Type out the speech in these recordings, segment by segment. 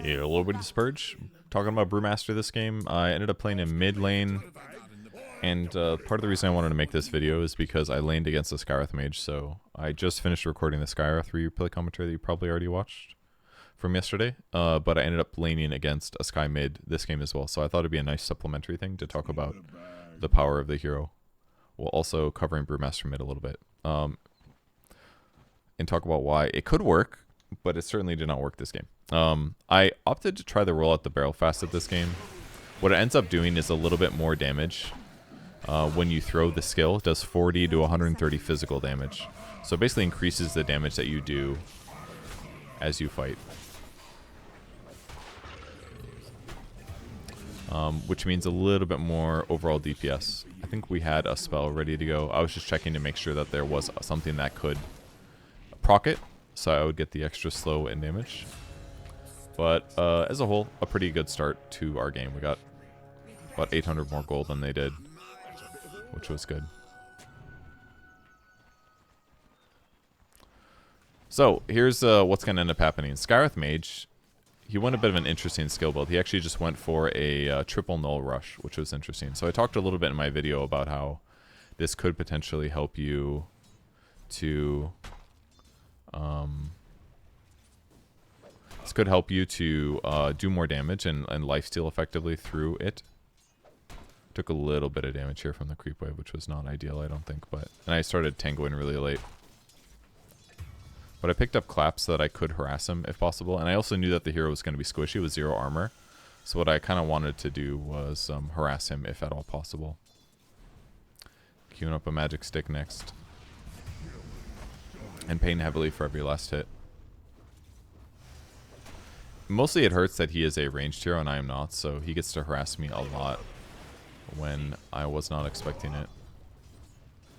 Yeah, a little bit of this Purge. Talking about Brewmaster this game, I ended up playing in mid lane, and part of the reason I wanted to make this video is because I laned against the Skywrath mage. So I just finished recording the Skywrath replay commentary that you probably already watched from yesterday, but I ended up laning against a Sky mid this game as well. So I thought it'd be a nice supplementary thing to talk about the power of the hero, while also covering Brewmaster mid a little bit, and talk about why it could work, but it certainly did not work this game. I opted to try the roll out the barrel fast at this game. What it ends up doing is a little bit more damage. When you throw the skill, it does 40 to 130 physical damage. So it basically increases the damage that you do as you fight. Which means a little bit more overall DPS. I think we had a spell ready to go. I was just checking to make sure that there was something that could proc it, so I would get the extra slow and damage. But as a whole, a pretty good start to our game. We got about 800 more gold than they did, which was good. So here's what's going to end up happening. Skywrath Mage, he went a bit of an interesting skill build. He actually just went for a triple null rush, which was interesting. So I talked a little bit in my video about how this could potentially help you to... this could help you to do more damage and lifesteal effectively through it. Took a little bit of damage here from the creep wave, which was not ideal, I don't think. But and I started tangoing really late. But I picked up claps so that I could harass him if possible. And I also knew that the hero was going to be squishy with 0 armor. So what I kind of wanted to do was harass him if at all possible. Queuing up a magic stick next. And paying heavily for every last hit. Mostly it hurts that he is a ranged hero and I am not, so he gets to harass me a lot when I was not expecting it.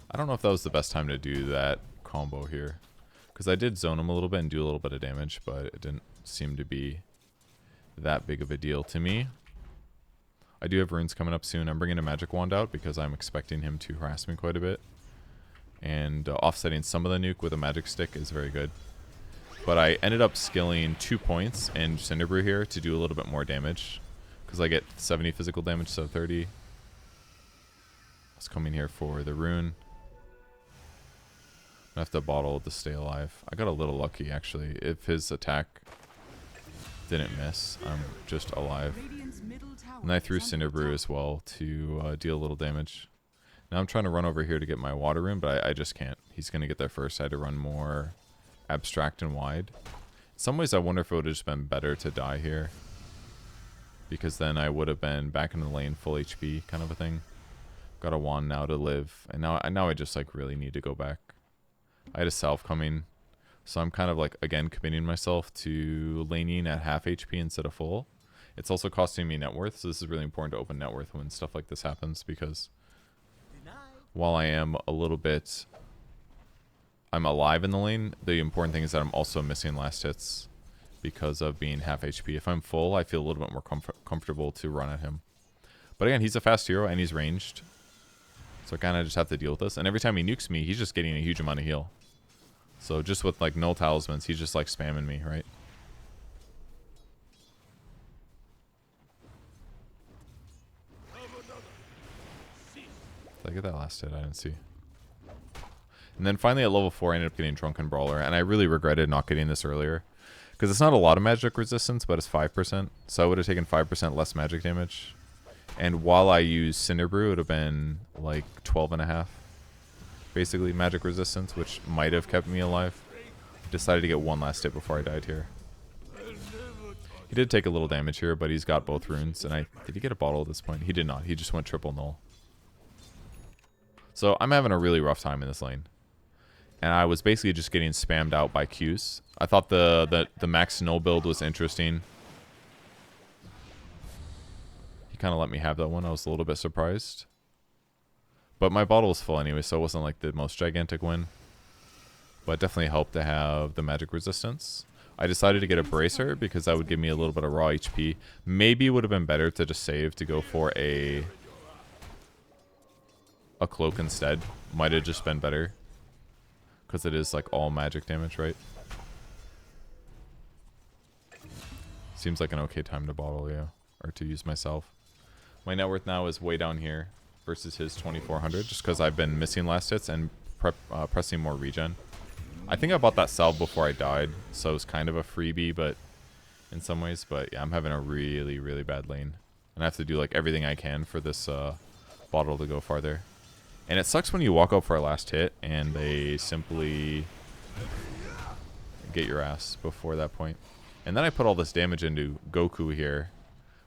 I don't know if that was the best time to do that combo here, because I did zone him a little bit and do a little bit of damage, but it didn't seem to be that big of a deal to me. I do have runes coming up soon. I'm bringing a magic wand out because I'm expecting him to harass me quite a bit. And offsetting some of the nuke with a magic stick is very good. But I ended up skilling 2 points and Cinderbrew here to do a little bit more damage, because I get 70 physical damage, so 30. I was coming here for the rune. I have to bottle to stay alive. I got a little lucky, actually. If his attack didn't miss, I'm just alive. And I threw Cinderbrew as well to deal a little damage. Now I'm trying to run over here to get my water rune, but I just can't. He's going to get there first. I had to run more abstract and wide. In some ways, I wonder if it would have just been better to die here, because then I would have been back in the lane full HP kind of a thing. Got a wand now to live, and now I just like really need to go back. I had a salve coming, so I'm kind of like again committing myself to laning at half HP instead of full. It's also costing me net worth, so this is really important to open net worth when stuff like this happens, because while I am a little bit, I'm alive in the lane, the important thing is that I'm also missing last hits because of being half HP. If I'm full, I feel a little bit more comfortable to run at him. But again, he's a fast hero and he's ranged, so I kind of just have to deal with this. And every time he nukes me, he's just getting a huge amount of heal. So just with like no talismans, he's just like spamming me, right? Did I get that last hit? I didn't see. And then finally at level 4, I ended up getting Drunken Brawler. And I really regretted not getting this earlier, because it's not a lot of magic resistance, but it's 5%. So I would have taken 5% less magic damage. And while I used Cinderbrew, it would have been like 12.5. Basically magic resistance, which might have kept me alive. I decided to get one last hit before I died here. He did take a little damage here, but he's got both runes. And did he get a bottle at this point? He did not. He just went triple null. So I'm having a really rough time in this lane. And I was basically just getting spammed out by Qs. I thought the max null build was interesting. He kind of let me have that one. I was a little bit surprised. But my bottle was full anyway, so it wasn't like the most gigantic win. But it definitely helped to have the magic resistance. I decided to get a bracer because that would give me a little bit of raw HP. Maybe it would have been better to just save to go for a cloak instead. Might have just been better, because it is like all magic damage, right? Seems like an okay time to bottle, yeah. Or to use myself. My net worth now is way down here versus his 2400, just because I've been missing last hits and pressing more regen. I think I bought that salve before I died, so it's kind of a freebie, but in some ways. But yeah, I'm having a really, really bad lane. And I have to do like everything I can for this bottle to go farther. And it sucks when you walk out for a last hit and they simply get your ass before that point. And then I put all this damage into Goku here.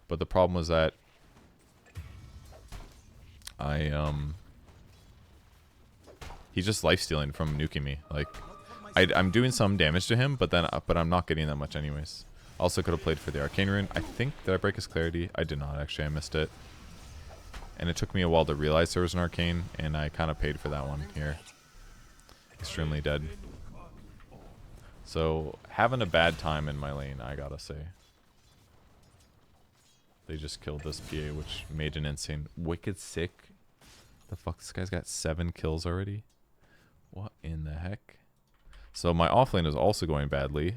But the problem was that he's just lifestealing from nuking me. Like I'm doing some damage to him, but I'm not getting that much anyways. Also could have played for the Arcane Rune. I think, did I break his clarity? I did not actually, I missed it. And it took me a while to realize there was an Arcane, and I kind of paid for that one here. Extremely dead. So, having a bad time in my lane, I gotta say. They just killed this PA, which made an insane... Wicked sick. The fuck, this guy's got 7 kills already? What in the heck? So my offlane is also going badly.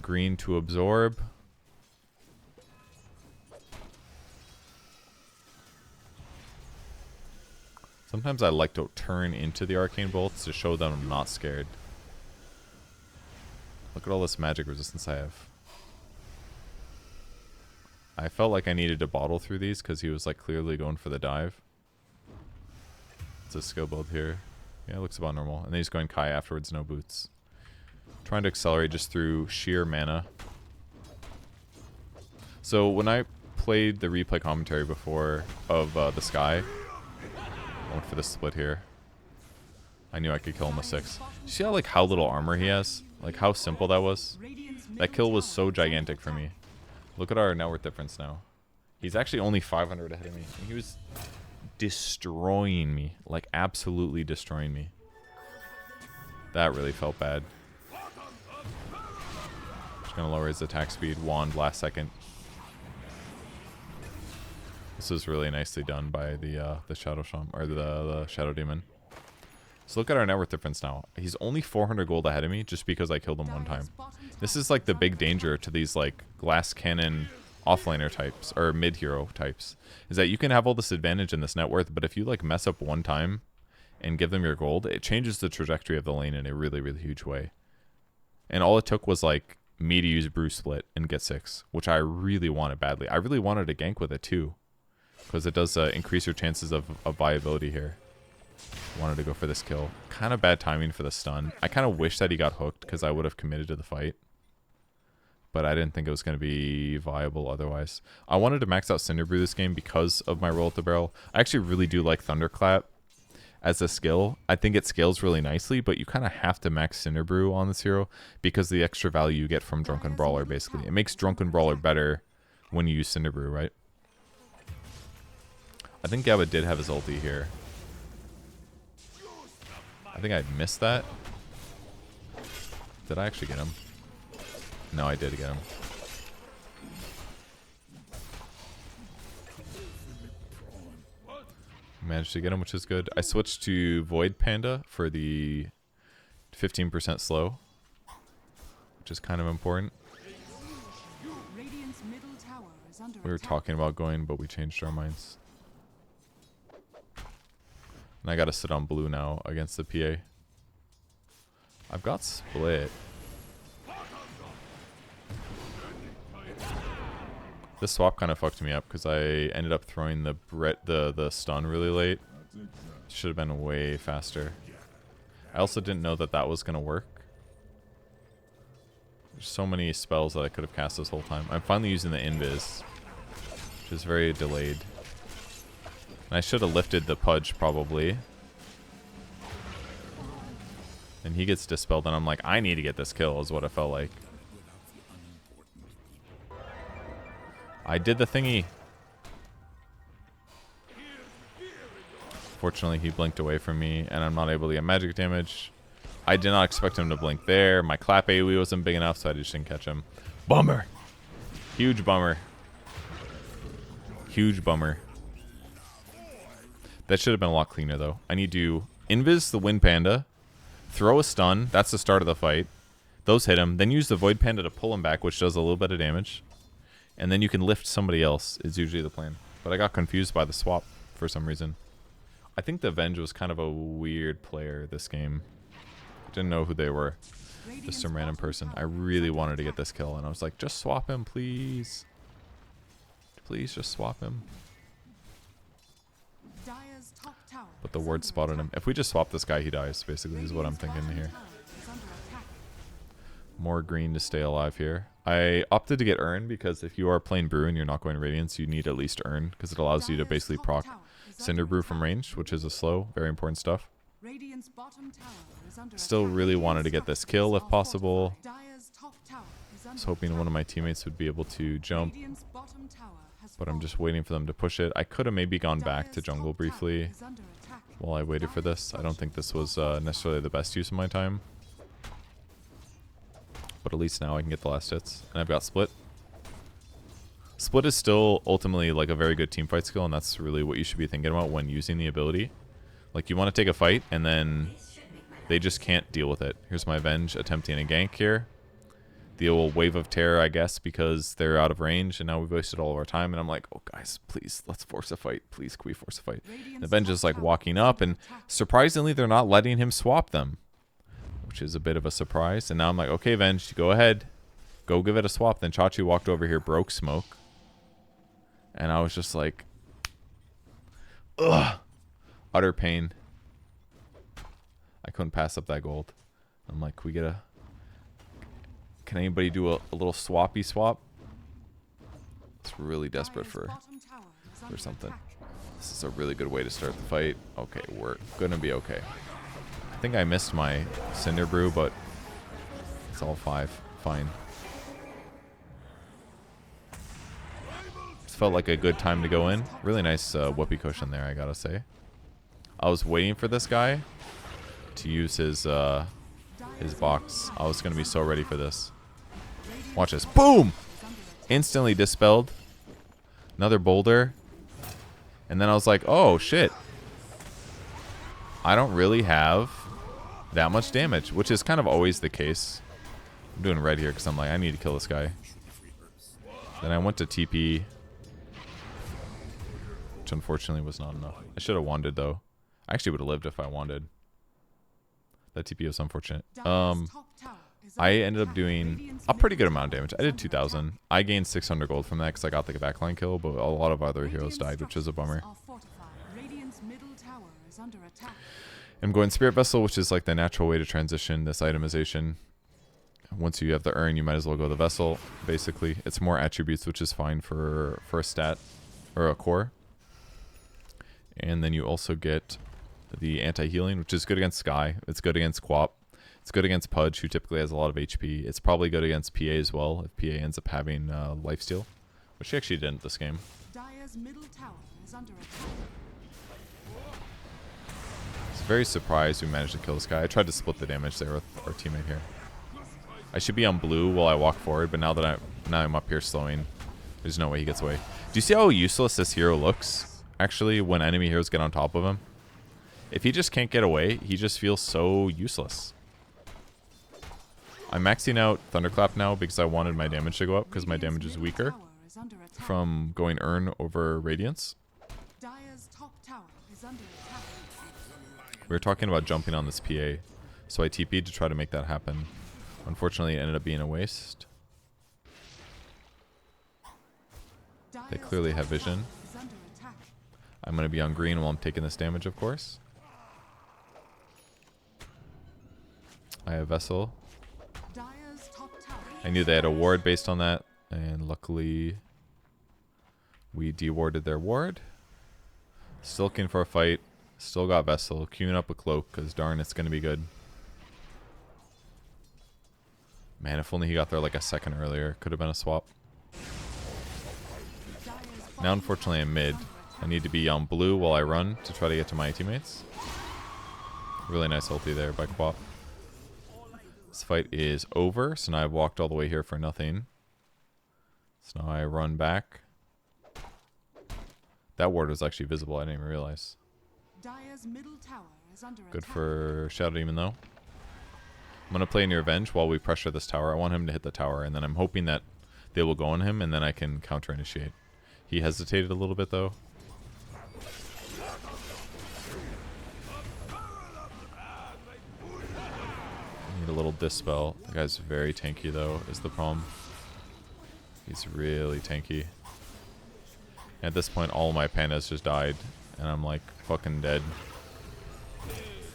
Green to absorb. Sometimes I like to turn into the arcane bolts to show them I'm not scared. Look at all this magic resistance I have. I felt like I needed to bottle through these because he was like clearly going for the dive. It's a skill build here. Yeah, it looks about normal. And then he's going Kai afterwards, no boots. Trying to accelerate just through sheer mana. So when I played the replay commentary before of the Sky, I went for the split here. I knew I could kill him with 6. You see how little armor he has? Like how simple that was? That kill was so gigantic for me. Look at our net worth difference now. He's actually only 500 ahead of me. And he was destroying me. Like absolutely destroying me. That really felt bad. Just gonna lower his attack speed. Wand last second. This was really nicely done by the Shadow Shaman, or the Shadow Demon. So look at our net worth difference now. He's only 400 gold ahead of me just because I killed him one time. This is like the big danger to these like glass cannon offlaner types or mid hero types, is that you can have all this advantage in this net worth, but if you like mess up one time and give them your gold, it changes the trajectory of the lane in a really, really huge way. And all it took was like me to use Brew Split and get 6, which I really wanted badly. I really wanted to gank with it too, because it does increase your chances of viability here. Wanted to go for this kill. Kind of bad timing for the stun. I kind of wish that he got hooked because I would have committed to the fight. But I didn't think it was going to be viable otherwise. I wanted to max out Cinderbrew this game because of my roll at the barrel. I actually really do like Thunderclap as a skill. I think it scales really nicely, but you kind of have to max Cinderbrew on this hero because the extra value you get from Drunken Brawler, basically. It makes Drunken Brawler better when you use Cinderbrew, right? I think Gabba did have his ulti here. I think I missed that. Did I actually get him? No, I did get him. Managed to get him, which is good. I switched to Void Panda for the 15% slow, which is kind of important. We were talking about going, but we changed our minds. And I gotta sit on blue now against the PA. I've got split. This swap kind of fucked me up because I ended up throwing the stun really late. Should have been way faster. I also didn't know that that was gonna work. There's so many spells that I could have cast this whole time. I'm finally using the invis, which is very delayed. And I should have lifted the Purge probably. And he gets dispelled and I'm like, I need to get this kill is what it felt like. I did the thingy. Fortunately, he blinked away from me and I'm not able to get magic damage. I did not expect him to blink there. My clap AoE wasn't big enough, so I just didn't catch him. Bummer. Huge bummer. Huge bummer. That should have been a lot cleaner, though. I need to invis the Wind Panda, throw a stun. That's the start of the fight. Those hit him. Then use the Void Panda to pull him back, which does a little bit of damage. And then you can lift somebody else is usually the plan. But I got confused by the swap for some reason. I think the Venge was kind of a weird player this game. Didn't know who they were. Just some random person. I really wanted to get this kill, and I was like, just swap him, please. Please just swap him. But the ward spotted him. If we just swap this guy, he dies, basically, is what I'm thinking here. More green to stay alive here. I opted to get Urn because if you are playing Brew and you're not going Radiance, you need at least Urn because it allows you to basically proc Cinder Brew from range, which is a slow, very important stuff. Still really wanted to get this kill if possible. I was hoping one of my teammates would be able to jump, but I'm just waiting for them to push it. I could have maybe gone back to jungle briefly while I waited for this. I don't think this was necessarily the best use of my time. But at least now I can get the last hits. And I've got Split. Split is still ultimately like a very good teamfight skill, and that's really what you should be thinking about when using the ability. Like, you want to take a fight, and then they just can't deal with it. Here's my Venge attempting a gank here. The old Wave of Terror, I guess, because they're out of range, and now we've wasted all of our time. And I'm like, oh, guys, please, let's force a fight. Please, can we force a fight? The Venge is, like, walking up, and surprisingly, they're not letting him swap them, which is a bit of a surprise. And now I'm like, okay, Venge, go ahead. Go give it a swap. Then Chachi walked over here, broke smoke. And I was just like, ugh. Utter pain. I couldn't pass up that gold. I'm like, can we get a... Can anybody do a little swappy swap? It's really desperate for something. This is a really good way to start the fight. Okay, we're gonna be okay. I think I missed my Cinder Brew, but it's all fine. This felt like a good time to go in. Really nice whoopee cushion there, I gotta say. I was waiting for this guy to use his box. I was gonna be so ready for this. Watch this. Boom! Instantly dispelled. Another boulder. And then I was like, oh shit. I don't really have that much damage, which is kind of always the case. I'm doing red here because I'm like, I need to kill this guy. Then I went to TP, which unfortunately was not enough. I should have wanted though. I actually would have lived if I wanted. That TP was unfortunate. I ended up doing a pretty good amount of damage. I did 2,000. I gained 600 gold from that because I got the backline kill, but a lot of other heroes died, which is a bummer. I'm going Spirit Vessel, which is like the natural way to transition this itemization. Once you have the Urn, you might as well go the Vessel, basically. It's more attributes, which is fine for a stat or a core. And then you also get the anti-healing, which is good against Sky. It's good against Quap. It's good against Pudge, who typically has a lot of HP. It's probably good against PA as well, if PA ends up having lifesteal, which she actually didn't this game. Dire's middle tower is under attack. I was very surprised we managed to kill this guy. I tried to split the damage there with our teammate here. I should be on blue while I walk forward, but now that I'm up here slowing, there's no way he gets away. Do you see how useless this hero looks, actually, when enemy heroes get on top of him? If he just can't get away, he just feels so useless. I'm maxing out Thunderclap now because I wanted my damage to go up because my damage is weaker from going Urn over Radiance. We were talking about jumping on this PA, so I TP'd to try to make that happen. Unfortunately, it ended up being a waste. They clearly have vision. I'm going to be on green while I'm taking this damage, of course. I have Vessel. I knew they had a ward based on that, and luckily we dewarded their ward. Still looking for a fight. Still got Vessel. Queuing up a cloak, because darn, it's going to be good. Man, if only he got there like a second earlier. Could have been a swap. Now, unfortunately, I'm mid. I need to be on blue while I run to try to get to my teammates. Really nice ulti there by Quap. This fight is over, so now I've walked all the way here for nothing. So now I run back. That ward was actually visible, I didn't even realize. Good for Shadow Demon though. I'm gonna play near Revenge while we pressure this tower. I want him to hit the tower, and then I'm hoping that they will go on him, and then I can counter initiate. He hesitated a little bit though. Need a little dispel. The guy's very tanky though, is the problem. He's really tanky. At this point, all my pandas just died, and I'm like fucking dead.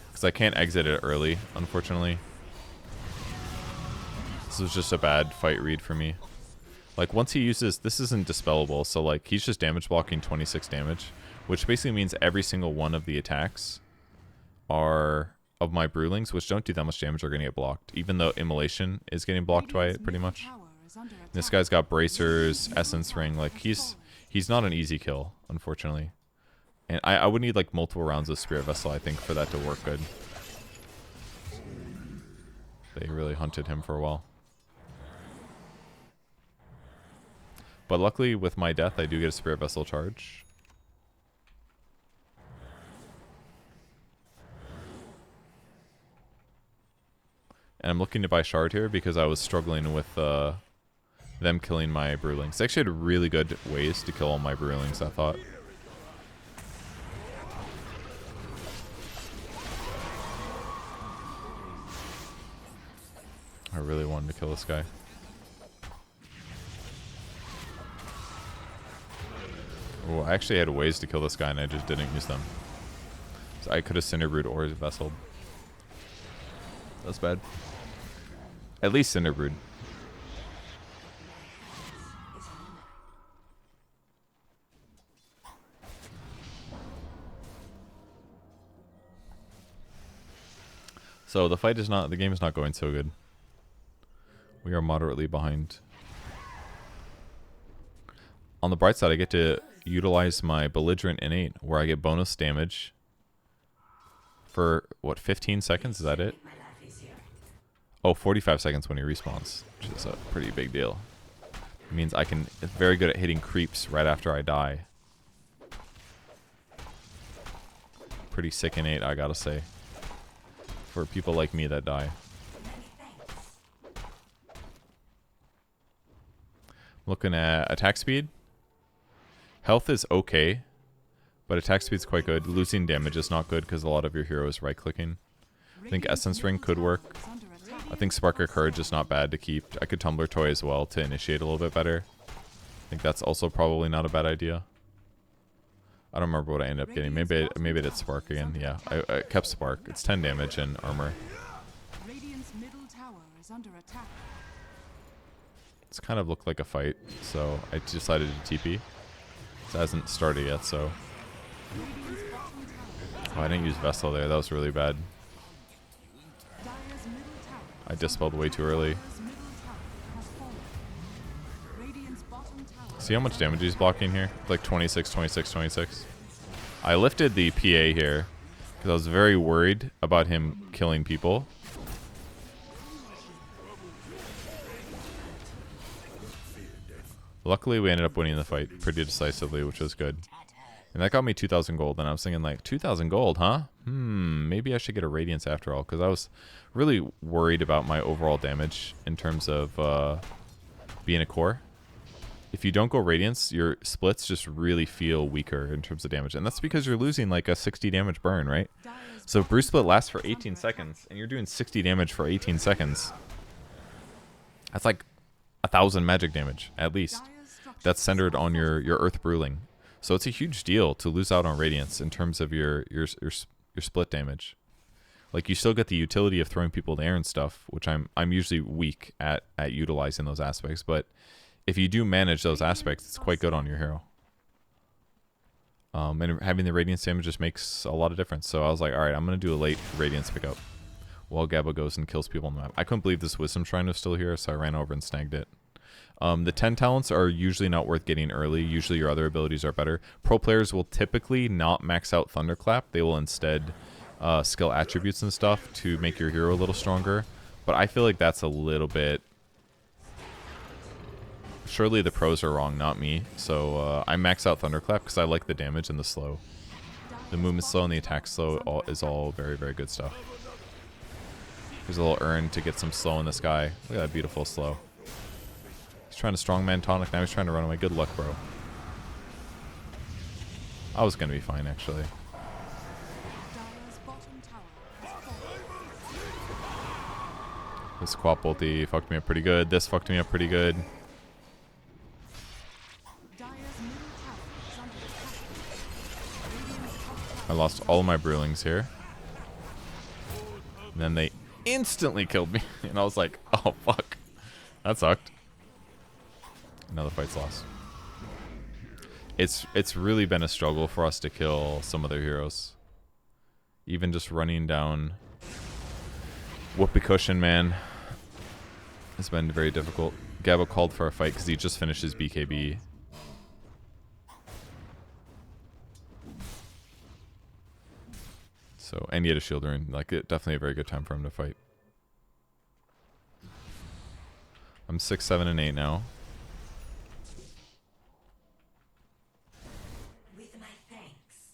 Because I can't exit it early, unfortunately. This was just a bad fight read for me. Like, once he uses... This isn't dispellable, so, like, he's just damage blocking 26 damage. Which basically means every single one of the attacks are of my Brewlings, which don't do that much damage, are going to get blocked. Even though Immolation is getting blocked by it, pretty much. This guy's got Bracers, Essence Ring. Like, he's not an easy kill, unfortunately. And I would need, like, multiple rounds of Spirit Vessel, I think, for that to work good. They really hunted him for a while. But luckily, with my death, I do get a Spirit Vessel charge. And I'm looking to buy Shard here because I was struggling with them killing my Brewlings. They actually had really good ways to kill all my Brewlings, I thought. I really wanted to kill this guy. Oh, I actually had ways to kill this guy and I just didn't use them. So I could have Cinderbrewed or Vesseled. That's bad. At least Cinderbrewed. So the fight is not, the game is not going so good. We are moderately behind. On the bright side, I get to utilize my Belligerent Innate, where I get bonus damage for, what, 15 seconds? Is that it? Oh, 45 seconds when he respawns, which is a pretty big deal. It means I can, it's very good at hitting creeps right after I die. Pretty sick innate, I gotta say. For people like me that die. Looking at attack speed. Health is okay, but attack speed's quite good. Losing damage is not good because a lot of your hero is right-clicking. I think Essence Ring could work. I think Spark of Courage is not bad to keep. I could Tumbler Toy as well to initiate a little bit better. I think that's also probably not a bad idea. I don't remember what I ended up getting. Maybe I did Spark again. Yeah, I kept Spark. It's 10 damage and armor. It's kind of looked like a fight, so I decided to TP. It hasn't started yet, so... Oh, I didn't use Vessel there. That was really bad. I dispelled way too early. See how much damage he's blocking here? Like 26, 26, 26. I lifted the PA here because I was very worried about him killing people. Luckily, we ended up winning the fight pretty decisively, which was good. And that got me 2,000 gold, and I was thinking, like, 2,000 gold, huh? Maybe I should get a Radiance after all, because I was really worried about my overall damage in terms of being a core. If you don't go Radiance, your splits just really feel weaker in terms of damage, and that's because you're losing, like, a 60 damage burn, right? So if Brew Split lasts for 18 seconds, and you're doing 60 damage for 18 seconds, that's like 1,000 magic damage, at least. That's centered on your Earth Brewling. So it's a huge deal to lose out on Radiance in terms of your split damage. Like, you still get the utility of throwing people in the air and stuff, which I'm usually weak at utilizing those aspects. But if you do manage those aspects, it's quite good on your hero. And having the Radiance damage just makes a lot of difference. So I was like, all right, I'm going to do a late Radiance pickup while Gabba goes and kills people on the map. I couldn't believe this Wisdom Shrine was still here, so I ran over and snagged it. The 10 talents are usually not worth getting early. Usually your other abilities are better. Pro players will typically not max out Thunderclap. They will instead skill attributes and stuff to make your hero a little stronger. But I feel like that's a little bit... Surely the pros are wrong, not me. So I max out Thunderclap because I like the damage and the slow. The movement slow and the attack slow is all very, very good stuff. Here's a little urn to get some slow in this guy. Look at that beautiful slow. He's trying to strongman tonic. Now he's trying to run away. Good luck, bro. I was going to be fine, actually. This Quap ulti fucked me up pretty good. This fucked me up pretty good. I lost all of my Brewlings here. And then they instantly killed me. And I was like, oh, fuck. That sucked. Another fight's lost. It's really been a struggle for us to kill some of their heroes. Even just running down Whoopee Cushion, man. It's been very difficult. Gabo called for a fight because he just finished his BKB. So, and he had a shield rune. Like, definitely a very good time for him to fight. I'm 6, 7, and 8 now. With my thanks.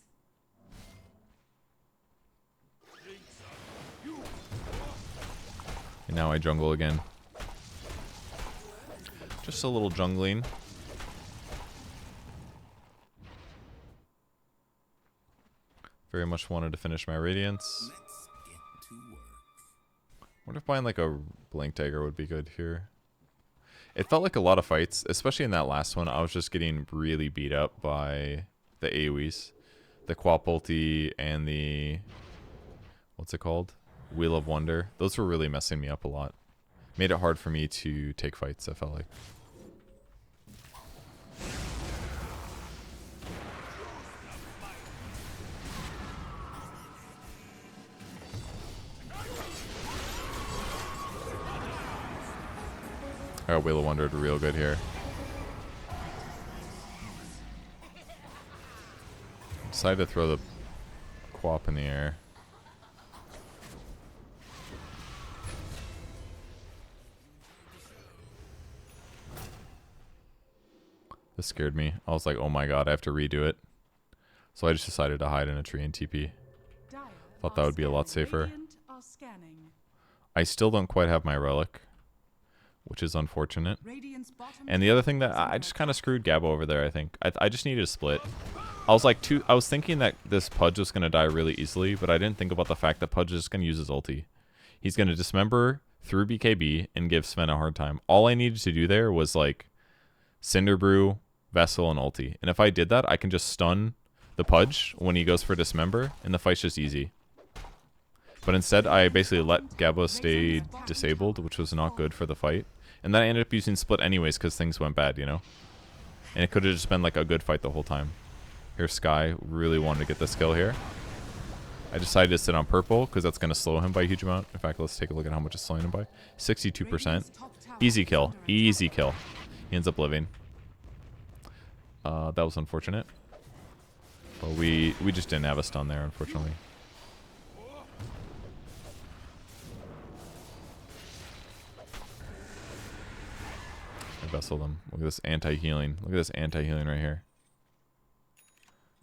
And now I jungle again. Just a little jungling. Very much wanted to finish my Radiance. Wonder if buying like a Blink Dagger would be good here. It felt like a lot of fights, especially in that last one. I was just getting really beat up by the AoEs. The Quap ulti and the... what's it called? Wheel of Wonder. Those were really messing me up a lot. Made it hard for me to take fights, I felt like. I got Wheel of Wonder real good here. Decided to throw the Quap in the air. This scared me. I was like, oh my god, I have to redo it. So I just decided to hide in a tree and TP. Thought that would be a lot safer. I still don't quite have my relic, which is unfortunate. And the other thing that I just kind of screwed Gabo over there, I think. I just needed a split. I was thinking that this Pudge was going to die really easily, but I didn't think about the fact that Pudge is just going to use his ulti. He's going to dismember through BKB and give Sven a hard time. All I needed to do there was like Cinder Brew, Vessel, and ulti. And if I did that, I can just stun the Pudge when he goes for dismember, and the fight's just easy. But instead, I basically let Gabo stay disabled, which was not good for the fight. And then I ended up using split anyways because things went bad, you know? And it could have just been like a good fight the whole time. Here's Sky. Really wanted to get this kill here. I decided to sit on purple because that's going to slow him by a huge amount. In fact, let's take a look at how much it's slowing him by. 62%. Easy kill. Easy kill. He ends up living. That was unfortunate. But we just didn't have a stun there, unfortunately. I vesseled him. Look at this anti-healing. Look at this anti-healing right here.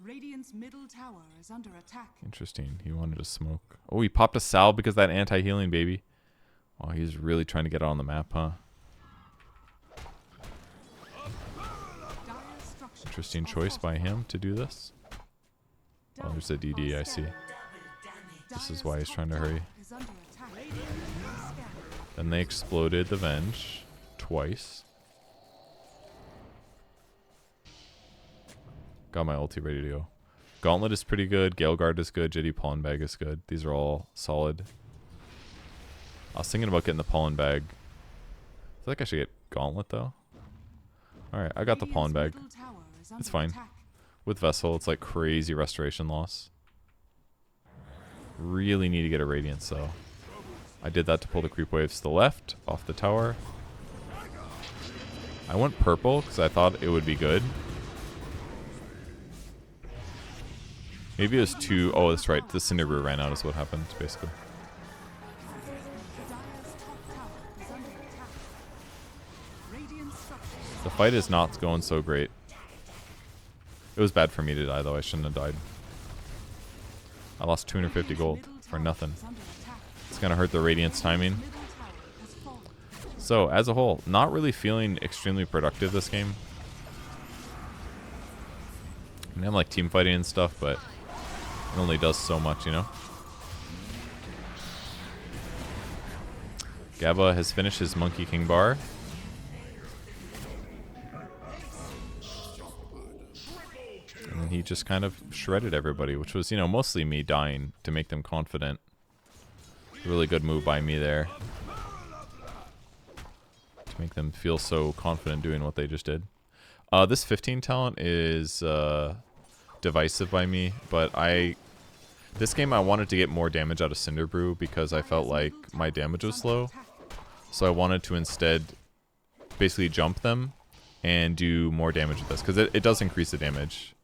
Radiant's middle tower is under attack. Interesting. He wanted to smoke. Oh, he popped a salve because of that anti-healing, baby. Oh, he's really trying to get out on the map, huh? Interesting choice by him to do this. Oh, there's a DD, I see. This is why he's trying to hurry. Then they exploded the Venge twice. Got my ulti ready to go. Gauntlet is pretty good. Gale Guard is good. Jitty Pollen Bag is good. These are all solid. I was thinking about getting the Pollen Bag. I feel like I should get Gauntlet though. Alright, I got the Pollen Bag. It's fine. With Vessel, it's like crazy restoration loss. Really need to get a Radiance though. I did that to pull the creep waves to the left, off the tower. I went purple because I thought it would be good. Maybe it was too... oh, that's right. The Cinder Brew ran out is what happened, basically. The fight is not going so great. It was bad for me to die, though. I shouldn't have died. I lost 250 gold for nothing. Let's gonna hurt the Radiant's timing. So, as a whole, not really feeling extremely productive this game. I mean, I'm like team fighting and stuff, but it only does so much, you know? Gabba has finished his Monkey King bar. And then he just kind of shredded everybody, which was, you know, mostly me dying to make them confident. Really good move by me there. To make them feel so confident doing what they just did. This 15 talent is divisive by me, but this game I wanted to get more damage out of Cinderbrew because I felt like my damage was low. So I wanted to instead basically jump them and do more damage with this, because it does increase the damage.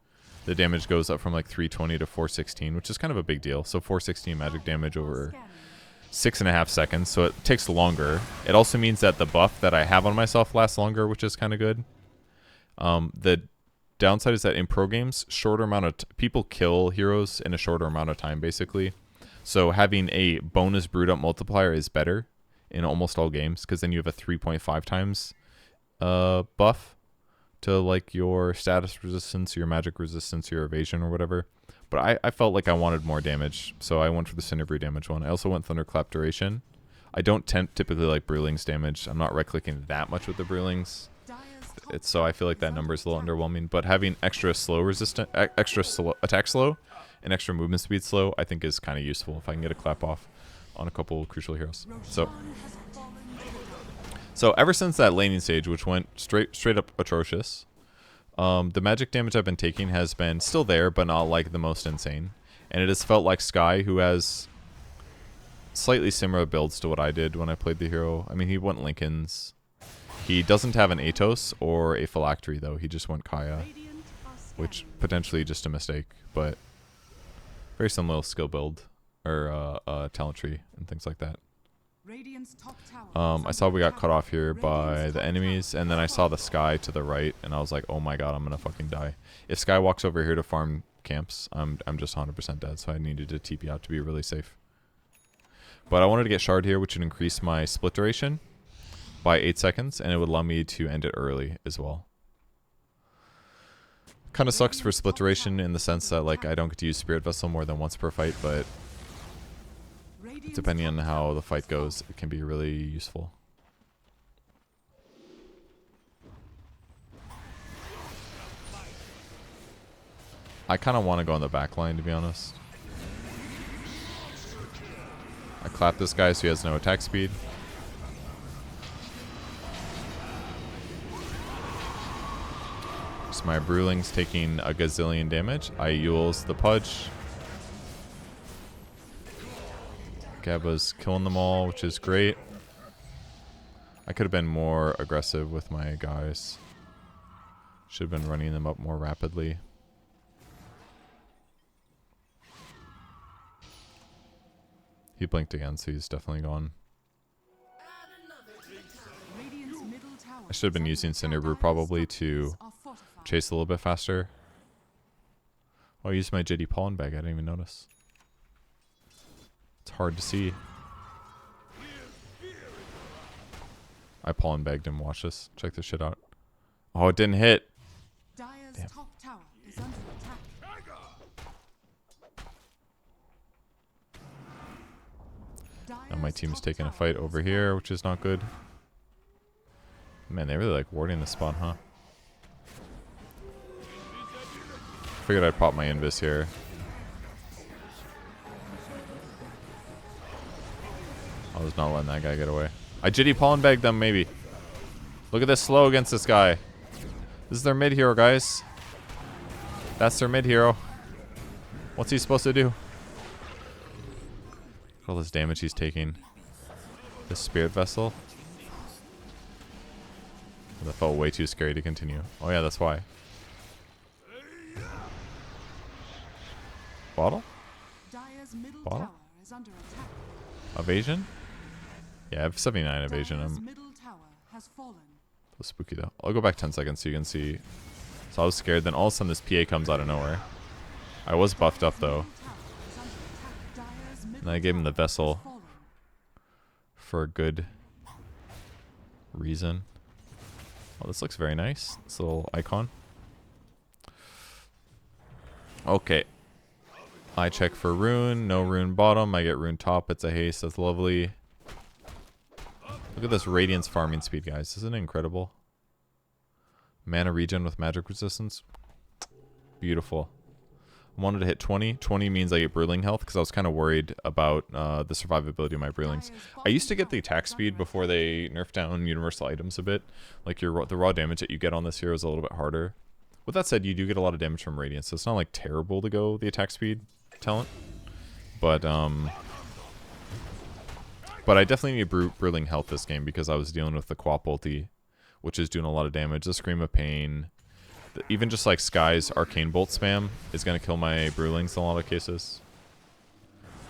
The damage goes up from like 320 to 416, which is kind of a big deal. So 416 magic damage over 6.5 seconds, so it takes longer. It also means that the buff that I have on myself lasts longer, which is kind of good. The downside is that in pro games, shorter amount of people kill heroes in a shorter amount of time, basically. So having a bonus brewed up multiplier is better in almost all games, because then you have a 3.5 times buff to like your status resistance, your magic resistance, your evasion, or whatever. But I felt like I wanted more damage, so I went for the Cinderbrew damage one. I also went Thunderclap duration. I don't typically like Brewling's damage. I'm not right-clicking that much with the Brewlings. So I feel like that number is a little underwhelming. But having extra attack slow and extra movement speed slow, I think is kind of useful if I can get a clap off on a couple crucial heroes. So ever since that laning stage, which went straight up atrocious, the magic damage I've been taking has been still there, but not like the most insane. And it has felt like Sky, who has slightly similar builds to what I did when I played the hero. I mean, he went Lincoln's. He doesn't have an Atos or a Phylactery, though. He just went Kaya, which potentially just a mistake, but very similar skill build, or talent tree, and things like that. I saw we got cut off here by the enemies, and then I saw the Sky to the right, and I was like, oh my god, I'm gonna fucking die. If Sky walks over here to farm camps, I'm just 100% dead, so I needed to TP out to be really safe. But I wanted to get Shard here, which would increase my split duration by 8 seconds, and it would allow me to end it early as well. Kind of sucks for split duration in the sense that like I don't get to use Spirit Vessel more than once per fight, but depending on how the fight goes, it can be really useful. I kind of want to go on the back line, to be honest. I clap this guy so he has no attack speed. So my Brewling's taking a gazillion damage. I Yule's the Pudge. Gabba's killing them all, which is great. I could have been more aggressive with my guys. Should have been running them up more rapidly. He blinked again, so he's definitely gone. I should have been using Cinderbrew probably to chase a little bit faster. Oh, I used my JD Pollen Bag. I didn't even notice. It's hard to see. I pollen bagged him. Watch this. Check this shit out. Oh, it didn't hit. Damn. Now my team's taking a fight over here, which is not good. Man, they really like warding this spot, huh? Figured I'd pop my Invis here. I was not letting that guy get away. I JD Pollen bagged them, maybe. Look at this slow against this guy. This is their mid hero, guys. That's their mid hero. What's he supposed to do? All this damage he's taking. This Spirit Vessel. That felt way too scary to continue. Oh yeah, that's why. Bottle? Bottle? Evasion? Yeah, I have 79 evasion. I'm so spooky though. I'll go back 10 seconds so you can see. So I was scared, then all of a sudden this PA comes out of nowhere. I was buffed up though. And I gave him the Vessel. for a good reason. Oh, this looks very nice. This little icon. Okay. I check for rune. No rune bottom. I get rune top. It's a haste. That's lovely. Look at this radiance farming speed, guys. Isn't it incredible? Mana regen with magic resistance. Beautiful. I wanted to hit 20. 20 means I get Brewling health because I was kind of worried about the survivability of my Brewlings. I used to get the attack speed before they nerfed down universal items a bit. Like the raw damage that you get on this hero is a little bit harder. With that said, you do get a lot of damage from Radiance, so it's not like terrible to go the attack speed talent. But I definitely need Brewling health this game because I was dealing with the Quap ulti, which is doing a lot of damage. The Scream of Pain. Even just like Sky's Arcane Bolt spam is going to kill my Brewlings in a lot of cases.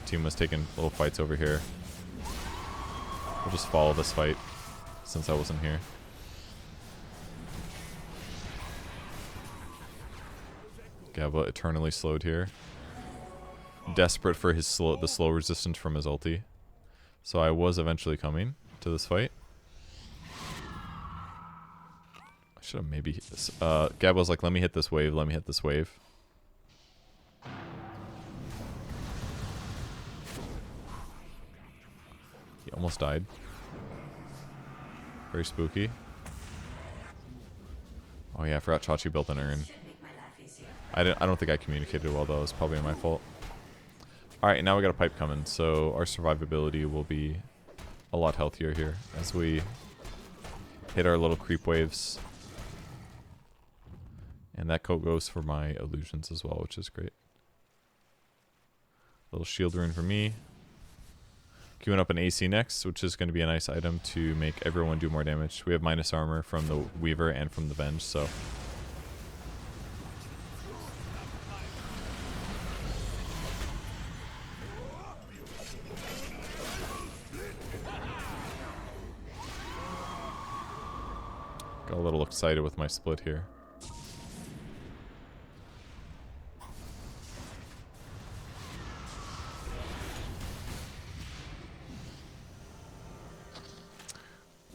Team was taking little fights over here. We'll just follow this fight since I wasn't here. Gabba eternally slowed here. Desperate for his the slow resistance from his ulti. So I was eventually coming to this fight. I should have maybe hit this. Gabba's like, let me hit this wave, let me hit this wave. He almost died. Very spooky. Oh yeah, I forgot Chachi built an urn. I don't think I communicated well though. It's probably my fault. Alright, now we got a pipe coming, so our survivability will be a lot healthier here as we hit our little creep waves. And that coat goes for my illusions as well, which is great. Little shield rune for me. Queuing up an AC next, which is going to be a nice item to make everyone do more damage. We have minus armor from the Weaver and from the Venge, so... Got a little excited with my split here.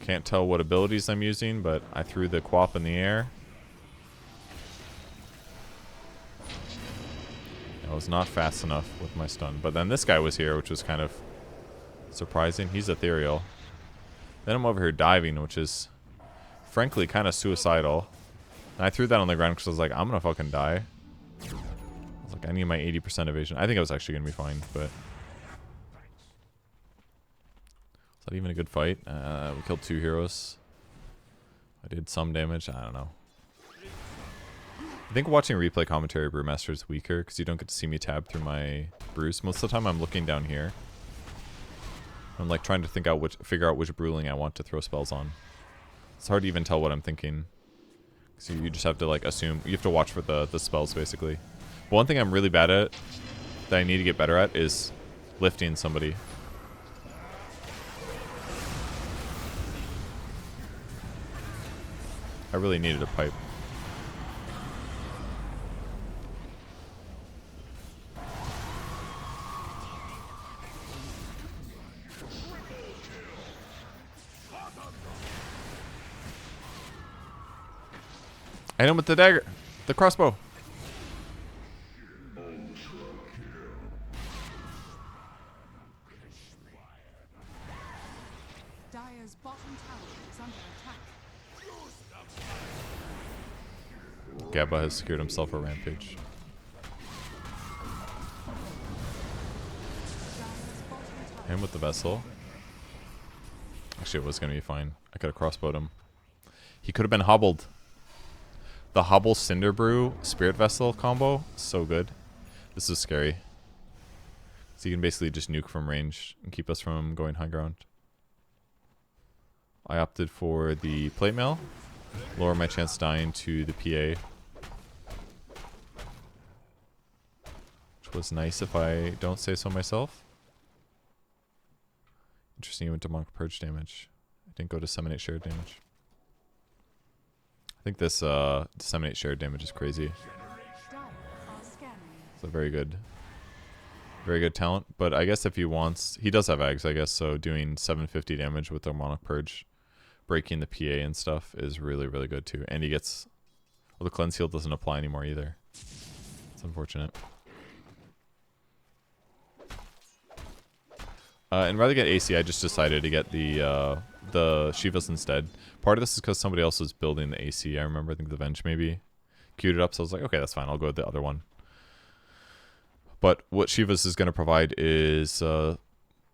Can't tell what abilities I'm using, but I threw the Quap in the air. I was not fast enough with my stun. But then this guy was here, which was kind of surprising. He's ethereal. Then I'm over here diving, which is frankly kind of suicidal. And I threw that on the ground because I was like, I'm going to fucking die. I was like, I need my 80% evasion. I think I was actually going to be fine, but... Is that even a good fight? We killed 2 heroes. I did some damage. I don't know. I think watching replay commentary Brewmaster is weaker because you don't get to see me tab through my brews. Most of the time I'm looking down here. I'm like trying to figure out which Brewling I want to throw spells on. It's hard to even tell what I'm thinking. So you just have to like assume. You have to watch for the spells basically. But one thing I'm really bad at that I need to get better at is lifting somebody. I really needed a pipe. I hit him with the dagger. The crossbow. Dire's bottom tower is under attack. Gabba has secured himself a rampage. Him with the vessel. Actually, it was going to be fine. I could have crossbowed him. He could have been hobbled. The Hobble Cinder Brew Spirit Vessel combo, so good. This is scary. So you can basically just nuke from range and keep us from going high ground. I opted for the plate mail. Lower my chance dying to the PA. Which was nice if I don't say so myself. Interesting, you went to Monk Purge damage. I didn't go Disseminate Shared damage. I think this Disseminate Shared damage is crazy. So very good. Very good talent, but I guess if he wants, he does have eggs, I guess, so doing 750 damage with Harmonic Purge, breaking the PA and stuff is really, really good too. And he gets, well, the Cleanse Heal doesn't apply anymore either. It's unfortunate. And rather get AC, I just decided to get the Shivas instead. Part of this is because somebody else was building the AC. I remember, I think the Venge maybe queued it up, so I was like, okay, that's fine. I'll go with the other one. But what Shivas is going to provide is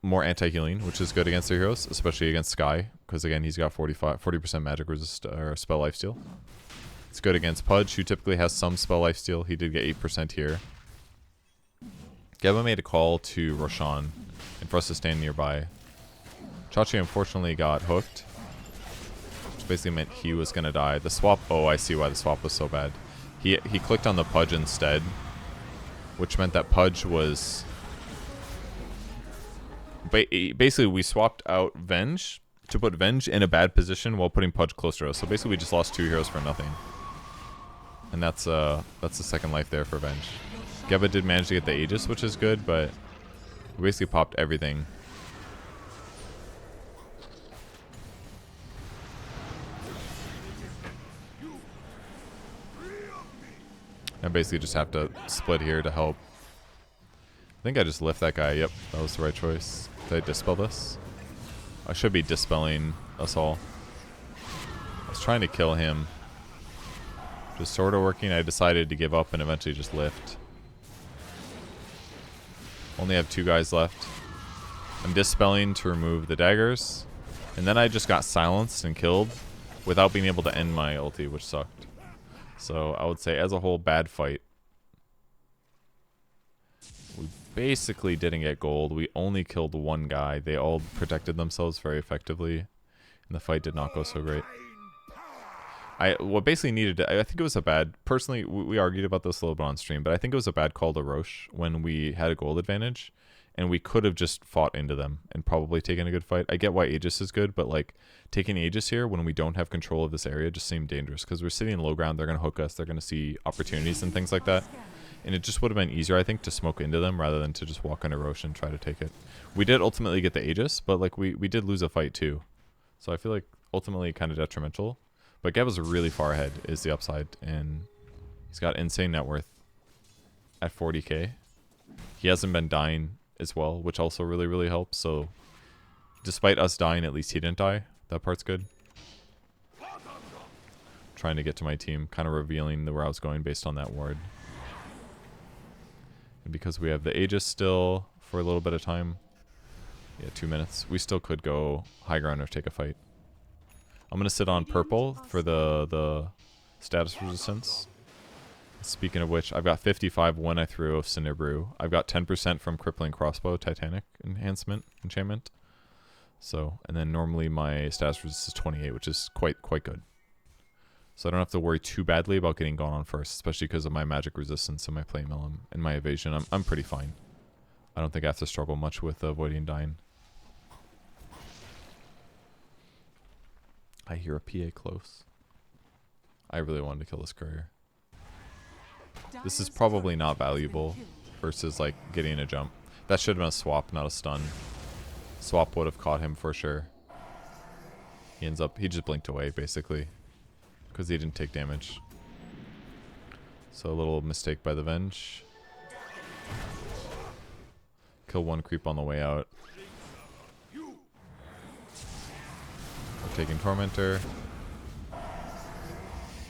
more anti-healing, which is good against their heroes, especially against Sky, because again, he's got 40% magic resist or spell lifesteal. It's good against Pudge, who typically has some spell lifesteal. He did get 8% here. Geba made a call to Roshan, and for us to stand nearby. Chachi unfortunately got hooked, which basically meant he was going to die. The swap, oh, I see why the swap was so bad. He clicked on the Pudge instead, which meant that Pudge was... Basically, we swapped out Venge to put Venge in a bad position while putting Pudge closer to us. So basically, we just lost 2 heroes for nothing. And that's the second life there for Venge. Geba did manage to get the Aegis, which is good, but we basically popped everything. I basically just have to split here to help. I think I just lift that guy. Yep, that was the right choice. Did I dispel this? I should be dispelling us all. I was trying to kill him. Just sort of working. I decided to give up and eventually just lift. Only have 2 guys left. I'm dispelling to remove the daggers. And then I just got silenced and killed without being able to end my ulti, which sucked. So I would say as a whole, bad fight. We basically didn't get gold. We only killed 1 guy. They all protected themselves very effectively. And the fight did not go so great. What basically needed to, I think it was a bad, personally, we argued about this a little bit on stream, but I think it was a bad call to Roche when we had a gold advantage. And we could have just fought into them and probably taken a good fight. I get why Aegis is good, but like taking Aegis here when we don't have control of this area just seemed dangerous because we're sitting in low ground. They're going to hook us. They're going to see opportunities and things like that. And it just would have been easier, I think, to smoke into them rather than to just walk under Roche and try to take it. We did ultimately get the Aegis, but like we did lose a fight too. So I feel like ultimately kind of detrimental. But Geba's really far ahead is the upside. And he's got insane net worth at 40k. He hasn't been dying as well, which also really, really helps. So despite us dying, at least he didn't die. That part's good. Trying to get to my team, kind of revealing where I was going based on that ward. And because we have the Aegis still for a little bit of time, yeah, 2 minutes, we still could go high ground or take a fight. I'm going to sit on purple for the status resistance. Speaking of which, I've got 55 when I threw of Cinder Brew. I've got 10% from Crippling Crossbow Titanic enchantment. So, and then normally my status resist is 28, which is quite good. So I don't have to worry too badly about getting gone on first, especially because of my magic resistance and my play mill and my evasion. I'm pretty fine. I don't think I have to struggle much with avoiding dying. I hear a PA close. I really wanted to kill this courier. This is probably not valuable versus like getting a jump. That should have been a swap, not a stun. Swap would have caught him for sure. He just blinked away basically because he didn't take damage. So a little mistake by the Venge. Kill 1 creep on the way out. We're taking Tormentor.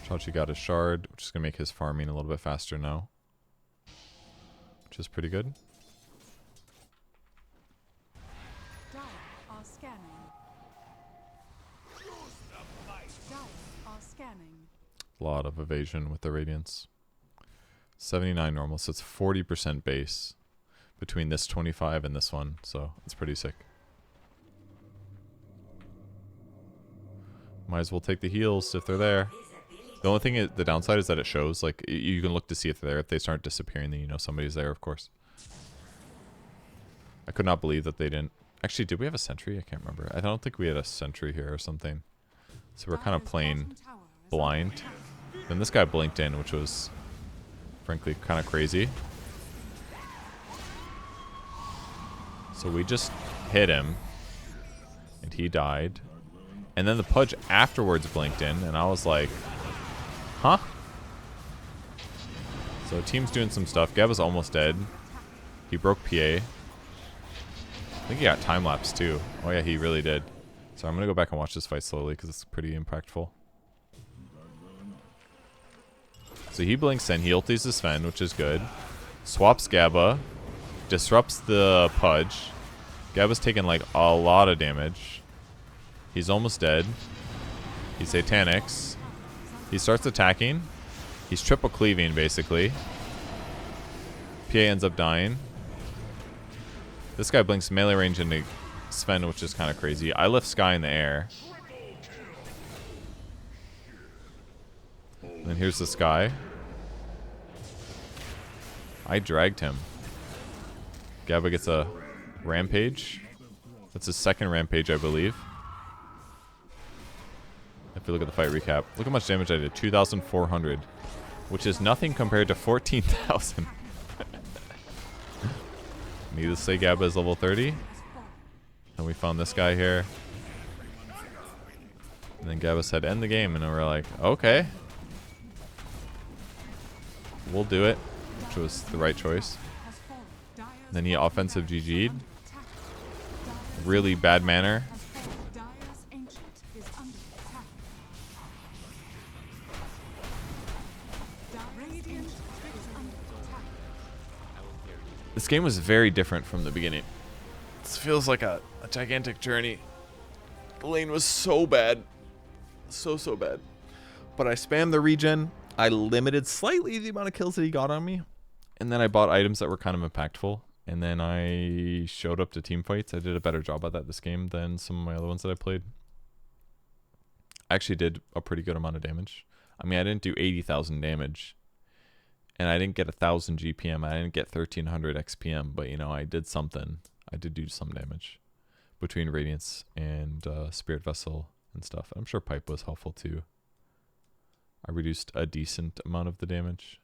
Chachi got a shard, which is going to make his farming a little bit faster now. Which is pretty good. Dire are scanning. Dire are scanning. A lot of evasion with the Radiance. 79 normal, so it's 40% base between this 25 and this one, so it's pretty sick. Might as well take the heals if they're there. The only thing, the downside is that it shows, like, you can look to see if they're there. If they start disappearing, then you know somebody's there, of course. I could not believe that they didn't. Actually, did we have a sentry? I can't remember. I don't think we had a sentry here or something. So we're kind of playing blind. Then this guy blinked in, which was, frankly, kind of crazy. So we just hit him, and he died. And then the Pudge afterwards blinked in, and I was like, huh? So team's doing some stuff. Gab is almost dead. He broke PA. I think he got time-lapse too. Oh yeah, he really did. So I'm going to go back and watch this fight slowly because it's pretty impactful. So he blinks in. He ultis the Sven, which is good. Swaps Gabba. Disrupts the Pudge. Gabba's taking like a lot of damage. He's almost dead. He Satanics. He starts attacking. He's triple cleaving basically. PA ends up dying. This guy blinks melee range into Sven, which is kind of crazy. I lift Sky in the air. And here's the Sky. I dragged him. Gabba gets a rampage. That's his second rampage, I believe. If you look at the fight recap, look how much damage I did. 2,400. Which is nothing compared to 14,000. Needless to say, Gabba is level 30. And we found this guy here. And then Gabba said, end the game. And we're like, okay. We'll do it. Which was the right choice. Then he offensive GG'd. Really bad manner. This game was very different from the beginning. This feels like a gigantic journey. The lane was so bad. So bad. But I spammed the regen. I limited slightly the amount of kills that he got on me. And then I bought items that were kind of impactful. And then I showed up to team fights. I did a better job at that this game than some of my other ones that I played. I actually did a pretty good amount of damage. I mean, I didn't do 80,000 damage. And I didn't get 1,000 GPM. I didn't get 1,300 XPM. But, you know, I did something. I did do some damage between Radiance and Spirit Vessel and stuff. I'm sure Pipe was helpful too. I reduced a decent amount of the damage.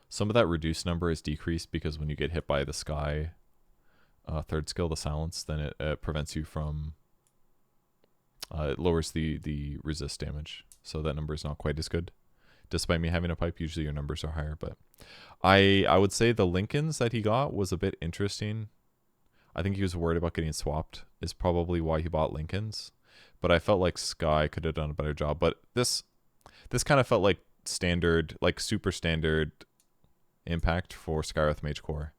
Some of that reduced number is decreased because when you get hit by the Sky third skill, the Silence, then it prevents you from... it lowers the resist damage. So that number is not quite as good. Despite me having a pipe, usually your numbers are higher. But I would say the Lincolns that he got was a bit interesting. I think he was worried about getting swapped is probably why he bought Lincolns. But I felt like Sky could have done a better job. But this kind of felt like standard, like super standard impact for Skywrath Mage Core.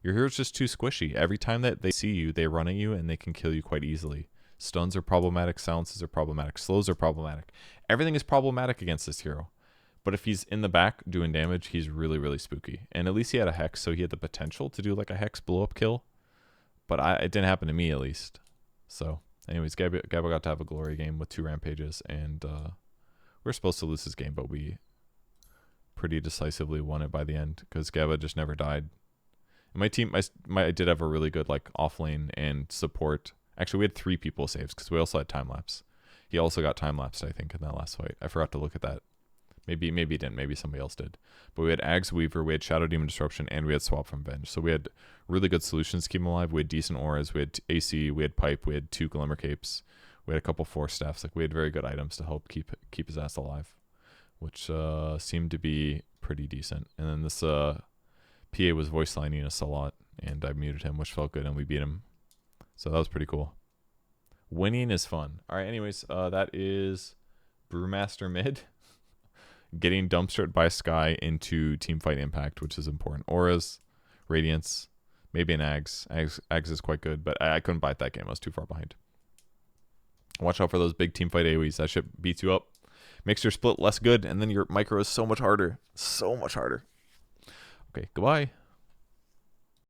Your hero's just too squishy. Every time that they see you, they run at you and they can kill you quite easily. Stuns are problematic. Silences are problematic. Slows are problematic. Everything is problematic against this hero. But if he's in the back doing damage, he's really, really spooky. And at least he had a Hex, so he had the potential to do like a Hex blow-up kill. But it didn't happen to me, at least. So, anyways, Gabba got to have a glory game with 2 rampages. And we're supposed to lose this game, but we pretty decisively won it by the end. Because Gabba just never died. And my team, I did have a really good like off-lane and support. Actually, we had 3 people saves because we also had time-lapse. He also got time-lapsed, I think, in that last fight. I forgot to look at that. Maybe he didn't. Maybe somebody else did. But we had Ags Weaver, we had Shadow Demon Disruption, and we had Swap from Venge. So we had really good solutions to keep him alive. We had decent auras. We had AC. We had Pipe. We had 2 Glimmer Capes. We had a couple Force Staffs. Like we had very good items to help keep his ass alive, which seemed to be pretty decent. And then this PA was voice lining us a lot, and I muted him, which felt good, and we beat him. So that was pretty cool. Winning is fun. All right. Anyways, that is Brewmaster mid. Getting dumpstered by Sky into Teamfight Impact, which is important. Auras, Radiance, maybe an Ags. Ags is quite good, but I couldn't bite that game. I was too far behind. Watch out for those big Teamfight AoEs. That shit beats you up. Makes your split less good, and then your micro is so much harder. So much harder. Okay, goodbye.